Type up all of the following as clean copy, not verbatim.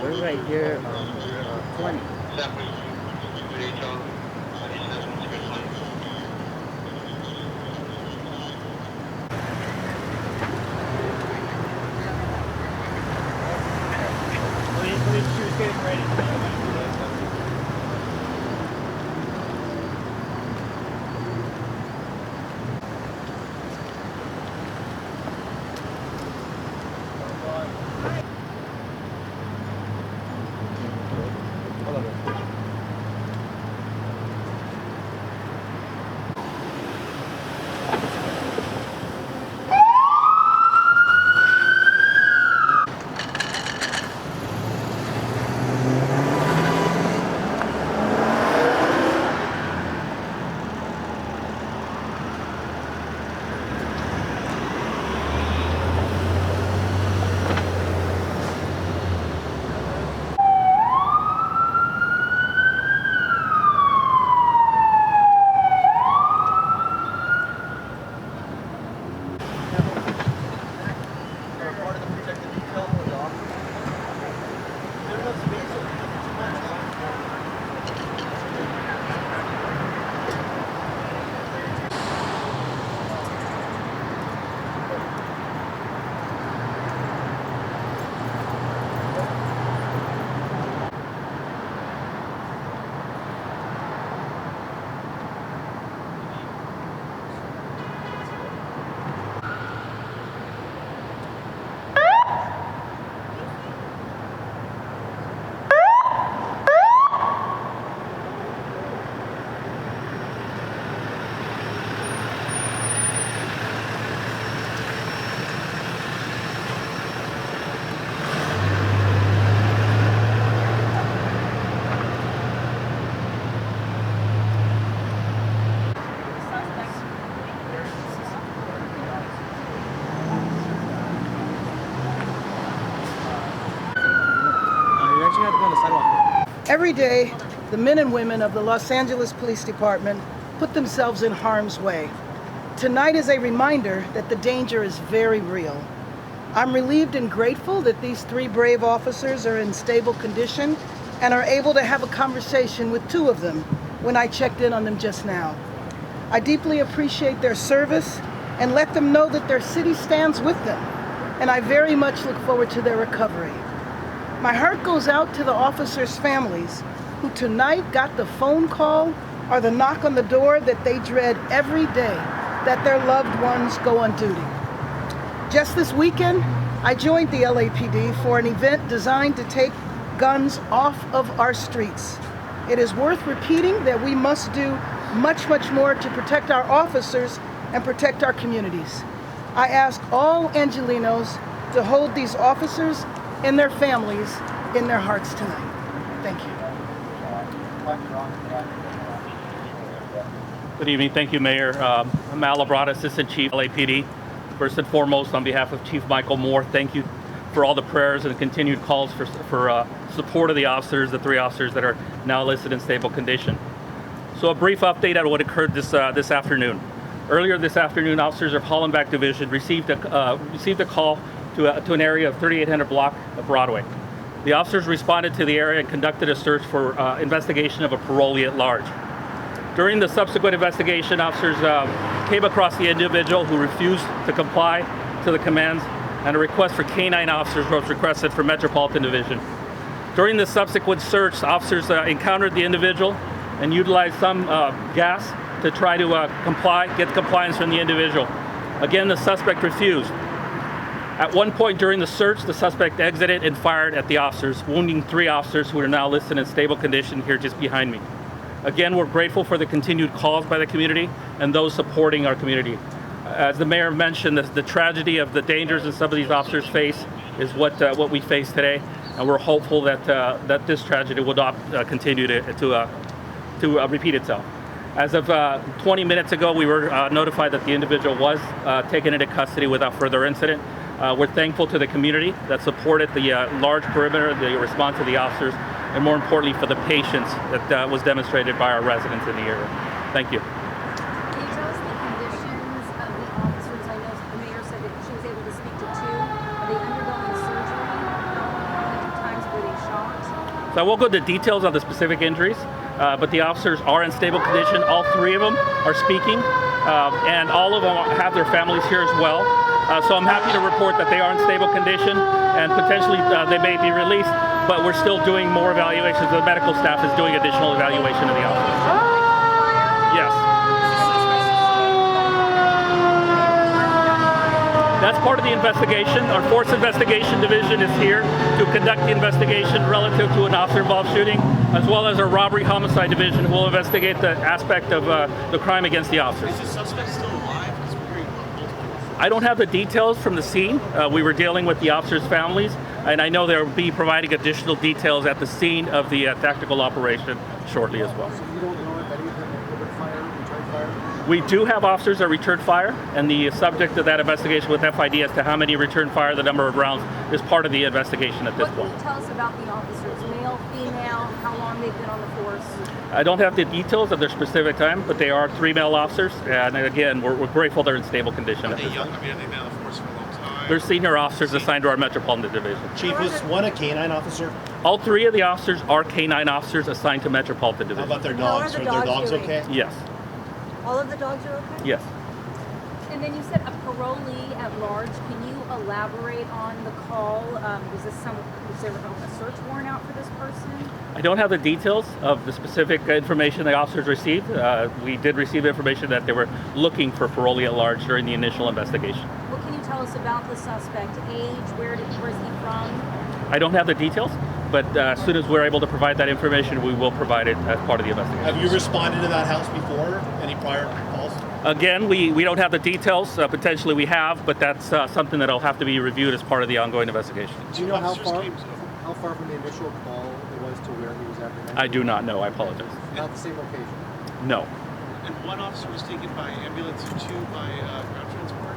We're right here, 20. She was getting ready. Every day, the men and women of the Los Angeles Police Department put themselves in harm's way. Tonight is a reminder that the danger is very real. I'm relieved and grateful that these three brave officers are in stable condition and are able to have a conversation with two of them when I checked in on them just now. I deeply appreciate their service and let them know that their city stands with them, and I very much look forward to their recovery. My heart goes out to the officers' families who tonight got the phone call or the knock on the door that they dread every day that their loved ones go on duty. Just this weekend, I joined the LAPD for an event designed to take guns off of our streets. It is worth repeating that we must do much, much more to protect our officers and protect our communities. I ask all Angelenos to hold these officers and their families in their hearts tonight. Thank you. Good evening. Thank you, Mayor. I'm Al Labrada, Assistant Chief, LAPD. First and foremost, on behalf of Chief Michael Moore, thank you for all the prayers and continued calls for support of the officers, the three officers that are now listed in stable condition. So a brief update on what occurred this afternoon. Earlier this afternoon, officers of Hollenbeck Division received a call to an area of 3800 block of Broadway. The officers responded to the area and conducted a search for investigation of a parolee at large. During the subsequent investigation, officers came across the individual who refused to comply to the commands, and a request for K9 officers was requested for Metropolitan Division. During the subsequent search, officers encountered the individual and utilized some gas to try to get compliance from the individual. Again, the suspect refused. At one point during the search, the suspect exited and fired at the officers, wounding three officers who are now listed in stable condition here just behind me. Again, we're grateful for the continued calls by the community and those supporting our community. As the mayor mentioned, the tragedy of the dangers that some of these officers face is what we face today, and we're hopeful that this tragedy will not continue to repeat itself. As of 20 minutes ago, we were notified that the individual was taken into custody without further incident. We're thankful to the community that supported the large perimeter, the response of the officers, and more importantly for the patience that was demonstrated by our residents in the area. Thank you. Can you tell us the conditions of the officers? I know the mayor said that she was able to speak to two. Are they undergoing surgery? How many times were they shot? So I won't go into details on the specific injuries, but the officers are in stable condition. All three of them are speaking, and all of them have their families here as well. So I'm happy to report that they are in stable condition, and potentially they may be released, but we're still doing more evaluations. The medical staff is doing additional evaluation of the officers. Yes. That's part of the investigation. Our Force Investigation Division is here to conduct the investigation relative to an officer-involved shooting, as well as our Robbery Homicide Division, who will investigate the aspect of the crime against the officers. Is the suspect still alive? Because we're hearing multiple. I don't have the details from the scene. We were dealing with the officers' families, and I know they'll be providing additional details at the scene of the tactical operation shortly as well. So you don't know if any of them opened fire, returned fire? We do have officers that return fire, and the subject of that investigation with FID as to how many return fire, the number of rounds, is part of the investigation at this What can point. you tell us about the officers? Male, female, how long they've been on the force? I don't have the details of their specific time, but they are 3 male officers, and again, we're grateful they're in stable condition Are at they this young? time. I mean, have they been on the force for a long time? They're senior officers assigned to our Metropolitan Division. Chief, was one a canine officer? All 3 of the officers are K9 officers assigned to Metropolitan How Division. about their How are dogs? the Are their dogs dogs doing? okay? Yes, All of the dogs are okay? yes. And then you said a parolee at large. Can you elaborate on the call? Was there a search warrant out for this person? I don't have the details of the specific information the officers received. We did receive information that they were looking for parolee at large during the initial investigation. What can you tell us about the suspect? Age? Where's he from? I don't have the details, but as soon as we're able to provide that information, we will provide it as part of the investigation. Have you responded to that house before? Any prior calls? Again, we don't have the details. Potentially we have, but that's something that'll have to be reviewed as part of the ongoing investigation. Do you know how Officers far, came to- how far from the initial call it was to where he was apprehended? I do not know. I apologize. Not the same location. No, And one officer was taken by ambulance and 2 by ground transport?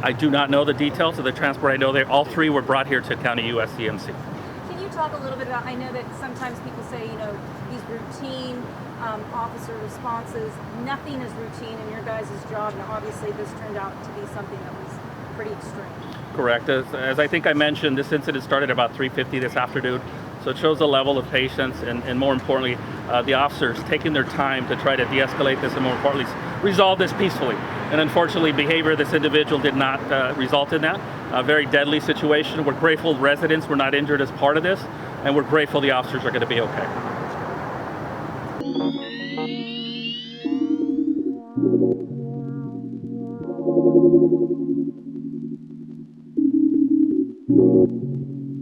I do not know the details of the transport. I know they all 3 were brought here to County USCMC. Can you talk a little bit about, I know that sometimes people say, these routine officer responses, nothing is routine in your guys' job, and obviously this turned out to be something that was pretty extreme. Correct. As I think I mentioned, this incident started about 3:50 this afternoon, so it shows the level of patience and more importantly, the officers taking their time to try to de-escalate this and more importantly, resolve this peacefully. And unfortunately, behavior of this individual did not result in that. A very deadly situation. We're grateful residents were not injured as part of this, and we're grateful the officers are going to be okay.